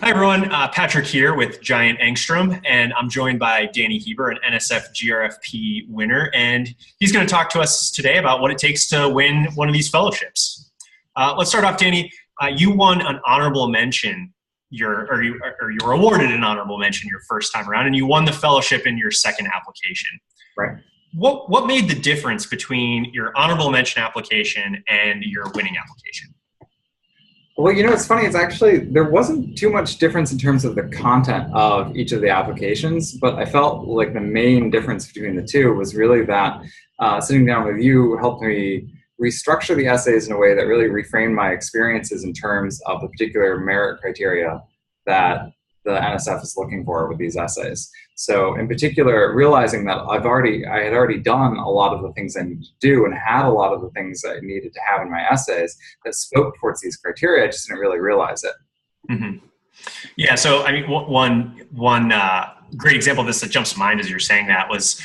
Hi everyone, Patrick here with Giant Angstrom, and I'm joined by Danny Heber, an NSF GRFP winner, and he's going to talk to us today about what it takes to win one of these fellowships. Let's start off, Danny. You won an honorable mention, you were awarded an honorable mention your first time around, and you won the fellowship in your second application. Right. What made the difference between your honorable mention application and your winning application? Well, it's funny. It's actually, there wasn't too much difference in terms of the content of each of the applications, but I felt like the main difference between the two was really that sitting down with you helped me restructure the essays in a way that really reframed my experiences in terms of the particular merit criteria that the NSF is looking for with these essays. So in particular, realizing that I had already done a lot of the things I needed to do and had a lot of the things I needed to have in my essays that spoke towards these criteria, I just didn't really realize it. Mm-hmm. Yeah, so I mean, one great example of this that jumps to mind as you're saying that was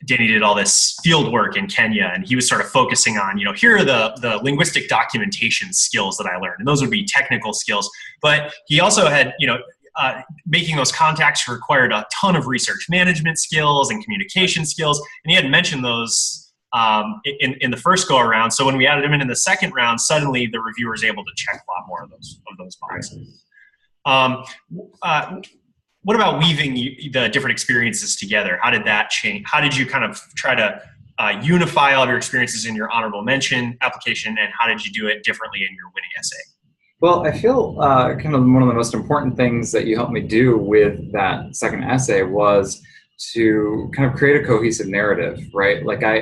Danny did all this field work in Kenya, and he was sort of focusing on, here are the linguistic documentation skills that I learned, and those would be technical skills. But he also had, making those contacts required a ton of research management skills and communication skills, and he hadn't mentioned those in the first go around. So when we added him in the second round, suddenly the reviewer was able to check a lot more of those boxes. What about weaving the different experiences together? How did that change? How did you kind of try to unify all of your experiences in your honorable mention application, and how did you do it differently in your winning essay? Well, I feel kind of one of the most important things that you helped me do with that second essay was to kind of create a cohesive narrative, right? Like I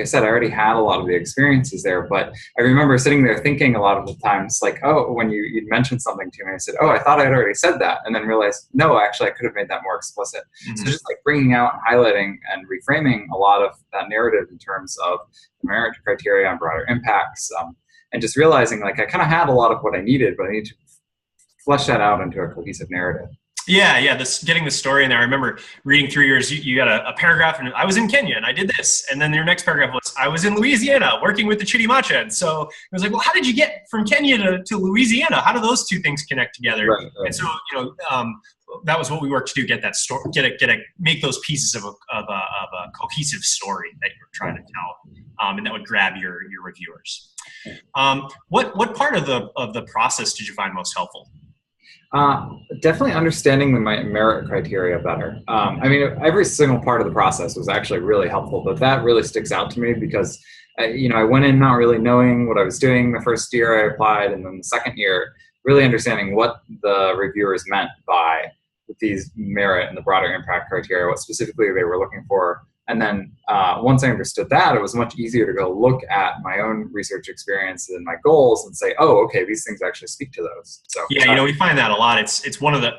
said, I already had a lot of the experiences there, but I remember sitting there thinking a lot of the times, like, oh, when you'd mentioned something to me, I said, oh, I thought I'd already said that, and then realized, no, actually, I could have made that more explicit. Mm-hmm. So just like bringing out, highlighting, and reframing a lot of that narrative in terms of merit criteria and broader impacts, and just realizing, like, I kind of had a lot of what I needed, but I need to flesh that out into a cohesive narrative. Yeah, getting the story in there. I remember reading through yours, you got a paragraph, and I was in Kenya, and I did this. And then your next paragraph was, I was in Louisiana working with the Chitimacha. And so it was like, well, how did you get from Kenya to Louisiana? How do those two things connect together? Right. And so, that was what we worked to do, get that story, make those pieces of a cohesive story that you're trying to tell, and that would grab your reviewers. What part of the process did you find most helpful? Definitely understanding the merit criteria better. I mean, every single part of the process was actually really helpful, but that really sticks out to me because, I went in not really knowing what I was doing the first year I applied, and then the second year, really understanding what the reviewers meant by these merit and the broader impact criteria, what specifically they were looking for. And then once I understood that, it was much easier to go look at my own research experience and my goals and say, oh, okay, these things actually speak to those. So yeah, we find that a lot. It's one of the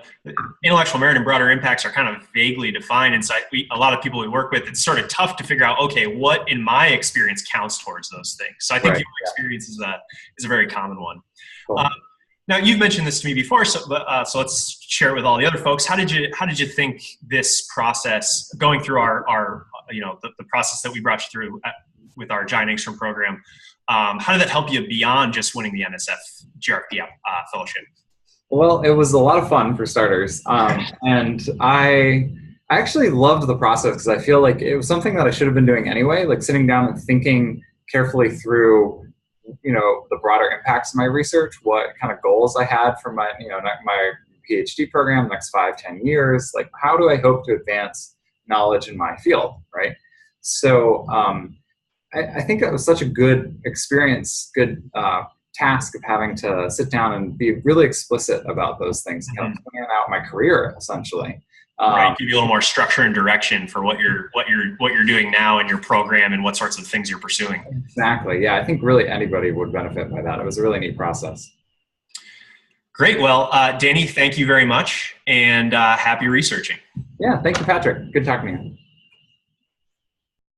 intellectual merit and broader impacts are kind of vaguely defined. And so a lot of people we work with, it's sort of tough to figure out, okay, what in my experience counts towards those things. So I think your experience is a very common one. Cool. Now, you've mentioned this to me before, so let's share it with all the other folks. How did you think this process, going through our the process that we brought you through with our Giant Angstrom program, how did that help you beyond just winning the NSF GRFP fellowship? Well, it was a lot of fun for starters, and I actually loved the process because I feel like it was something that I should have been doing anyway, like sitting down and thinking carefully through the broader impacts of my research, what kind of goals I had for my, my PhD program, the next 5-10 years, like how do I hope to advance knowledge in my field, right? So I think that was such a good experience, good task of having to sit down and be really explicit about those things, kind of plan out my career essentially. Right, give you a little more structure and direction for what you're doing now in your program and what sorts of things you're pursuing. Exactly. Yeah, I think really anybody would benefit by that. It was a really neat process. Great. Well, Danny, thank you very much, and happy researching. Yeah, thank you, Patrick. Good talking to you.